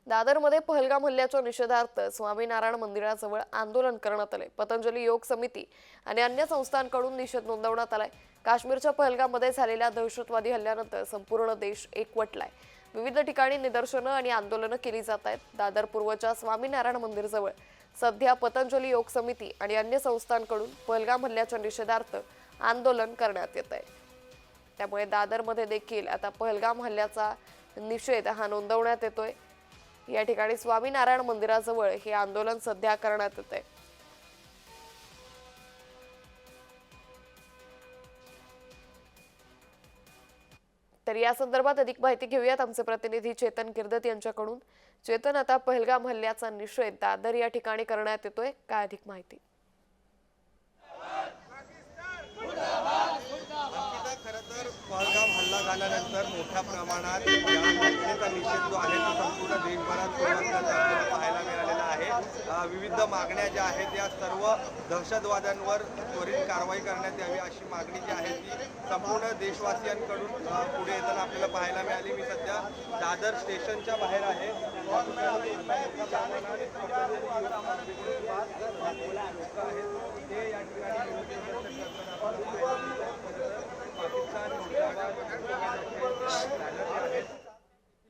दादरमध्ये पहलगाम हल्ल्याच्या निषेधार्थ स्वामीनारायण मंदिराजवळ आंदोलन करण्यात आले। पतंजली योग समिती आणि अन्य संस्थांकडून निषेध नोंदवण्यात आलाय। काश्मीरच्या पहलगाममध्ये झालेल्या दहशतवादी हल्ल्यानंतर संपूर्ण देश एकवटलाय। विविध ठिकाणी निदर्शनं आणि आंदोलनं केली जात आहेत। दादर पूर्वच्या स्वामीनारायण मंदिराजवळ सध्या पतंजली योग समिती आणि अन्य संस्थांकडून पहलगाम हल्ल्याच्या निषेधार्थ आंदोलन करण्यात येत आहे। त्यामुळे दादरमध्ये देखील आता पहलगाम हल्ल्याचा निषेध हा नोंदवण्यात येतोय। या ठिकाणी स्वामीनारायण मंदिराजवळ हे आंदोलन सध्या करण्यात येते। तर या संदर्भात अधिक माहिती घेऊयात आमचे प्रतिनिधी चेतन किर्दत यांच्याकडून। चेतन, आता पहलगाम हल्ल्याचा निषेध दादर या ठिकाणी करण्यात येतोय, काय अधिक माहिती? पहलगाम हल्ला झाल्यानंतर मोठ्या प्रमाणात या घटनेचा निषेध जो आहे तो संपूर्ण देशभरात सुरू असल्याचं आपल्याला पाहायला मिळालेला आहे। विविध मागण्या ज्या आहेत या सर्व दहशतवाद्यांवर त्वरित कारवाई करण्यात यावी अशी मागणी जी आहे ती संपूर्ण देशवासियांकडून पुढे येताना आपल्याला पाहायला मिळाली। मी सध्या दादर स्टेशनच्या बाहेर आहे।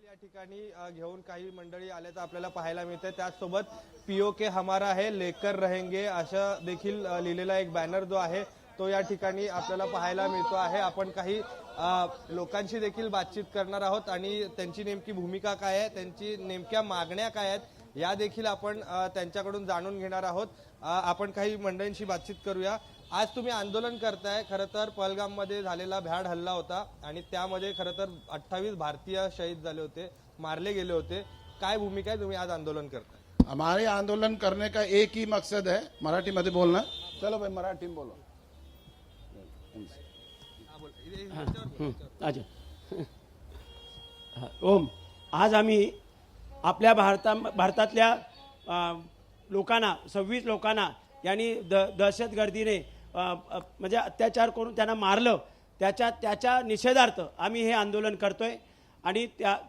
या ठिकाणी घेऊन काही मंडळी आल्याचं आपल्याला पाहायला मिळतंय। त्याचसोबत पीओके हमारा है लेकर रहेंगे अशा देखील लिहिलेला एक बॅनर जो आहे तो या ठिकाणी आपल्याला पाहायला मिळतो आहे। आपण काही लोकांशी देखील बातचीत करणार आहोत आणि त्यांची नेमकी भूमिका काय आहे, त्यांची नेमक्या मागण्या काय आहेत या देखील आपण त्यांच्याकडून जाणून घेणार आहोत। आपण काही मंडळींशी बातचीत करूया। आज तुम्ही आंदोलन करताय, खरं तर पहलगाम मध्ये झालेला भ्याड हल्ला होता आणि त्यामध्ये खरं तर 28 भारतीय शहीद झाले होते, मारले गेले होते। काय भूमिका आहे, तुम्ही आज आंदोलन करताय? हमारे आंदोलन करने का एक ही मकसद है, मराठी मध्ये बोलना। चलो भाई मराठी में बोलो। ओम, आज आम्ही आपल्या भारतातल्या लोकांना 26 लोकांना यांनी दहशतगर्दीने म्हणजे अत्याचार करून त्यांना मारलं, त्याच्या निषेधार्थ आम्ही हे आंदोलन करतोय आणि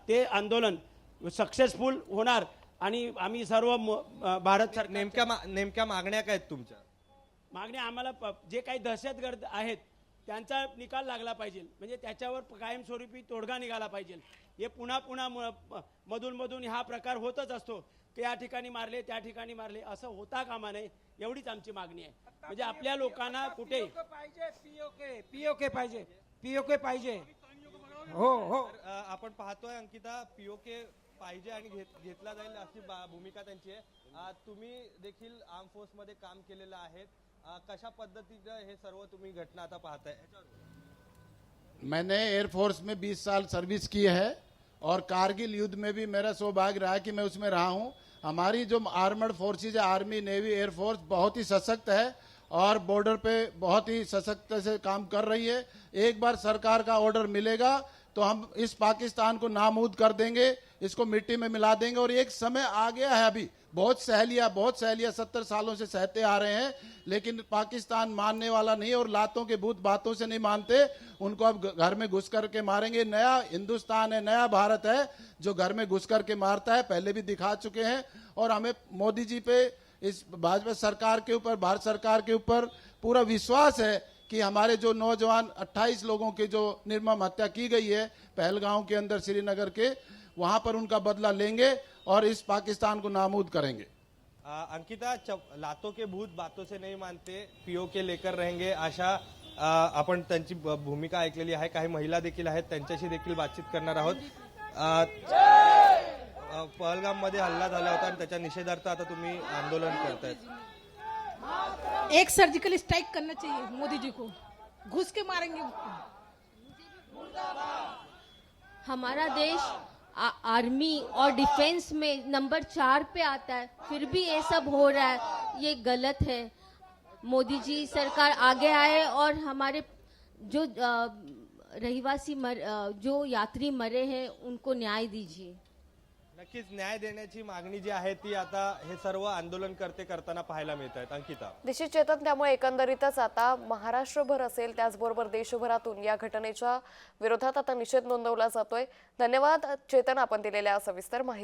ते आंदोलन सक्सेसफुल होणार आणि आम्ही सर्व भारत सरकार नेमक्या मागण्या काय आहेत तुमच्या? मागण्या आम्हाला जे काही दहशतगर्द आहेत त्यांचा निकाल लागला पाहिजे, म्हणजे त्याच्यावर कायमस्वरूपी तोडगा निघाला पाहिजे। हे पुन्हा मधून हा प्रकार होतच असतो की या ठिकाणी मारले त्या ठिकाणी मारले, असं होता कामा नये, एवढीच आमची मागणी आहे। म्हणजे आपल्या लोकांना कुठे पीओके पाहिजे। हो आपण पाहतोय अंकिता, पीओके पाहिजे आणि घेतला जाईल अशी भूमिका त्यांची आहे। तुम्ही देखील आर्म फोर्स मध्ये काम केलेलं आहे, कशा पद्धतीने हे सर्व तुम्ही घटना आता पाहताय? मैंने एयरफोर्स में 20 साल सर्विस की है और कारगिल युद्ध में भी मेरा सौभाग्य रहा कि मैं उसमें रहा हूं। हमारी जो आर्मर्ड फोर्सेज है, आर्मी, नेवी, एयरफोर्स बहुत ही सशक्त है और बॉर्डर पे बहुत ही सशक्त से काम कर रही है। एक बार सरकार का ऑर्डर मिलेगा तो हम इस पाकिस्तान को नामूद कर देंगे, इसको मिट्टी में मिला देंगे। और एक समय आ गया है, अभी बहुत सहेलियां 70 सालों से सहते आ रहे हैं, लेकिन पाकिस्तान मानने वाला नहीं और लातों के भूत बातों से नहीं मानते। उनको अब घर में घुस करके मारेंगे। नया हिंदुस्तान है, नया भारत है जो घर में घुस करके मारता है, पहले भी दिखा चुके हैं। और हमें मोदी जी पे, इस भाजपा सरकार के ऊपर, भारत सरकार के ऊपर पूरा विश्वास है कि हमारे जो नौजवान 28 लोगों की जो निर्मम हत्या की गई है पहलगाम के अंदर, श्रीनगर के, वहां पर उनका बदला लेंगे और इस पाकिस्तान को नामूद करेंगे। अंकिता, लातों के भूत बातों से नहीं मानते, पीओके लेकर रहेंगे अशा आपण त्यांची भूमिका ऐकलेली आहे। काही महिला देखील आहेत, त्यांच्याशी देखील बातचीत करणार आहोत। पहलगाम मध्ये हल्ला झाला होता आणि त्याच्या निषेधार्थ आता तुम्ही आंदोलन करतायत। एक सर्जिकल स्ट्राइक करना चाहिए मोदी जी को, घुस के मारेंगे उसको। हमारा देश आर्मी और डिफेंस में नंबर 4 पे आता है, फिर भी ये सब हो रहा है, ये गलत है। मोदी जी सरकार आगे आए और हमारे जो रहिवासी जो यात्री मरे हैं उनको न्याय दीजिए। नक्कीच न्याय देण्याची मागणी जी आहे ती आता हे सर्व आंदोलन करताना पाहायला मिळत आहेत। अंकिता, निश्चित चेतन, त्यामुळे एकंदरीतच आता महाराष्ट्रभर असेल त्याचबरोबर देशभरातून या घटनेच्या विरोधात आता निषेध नोंदवला जातोय। धन्यवाद चेतन, आपण दिलेल्या सविस्तर माहिती।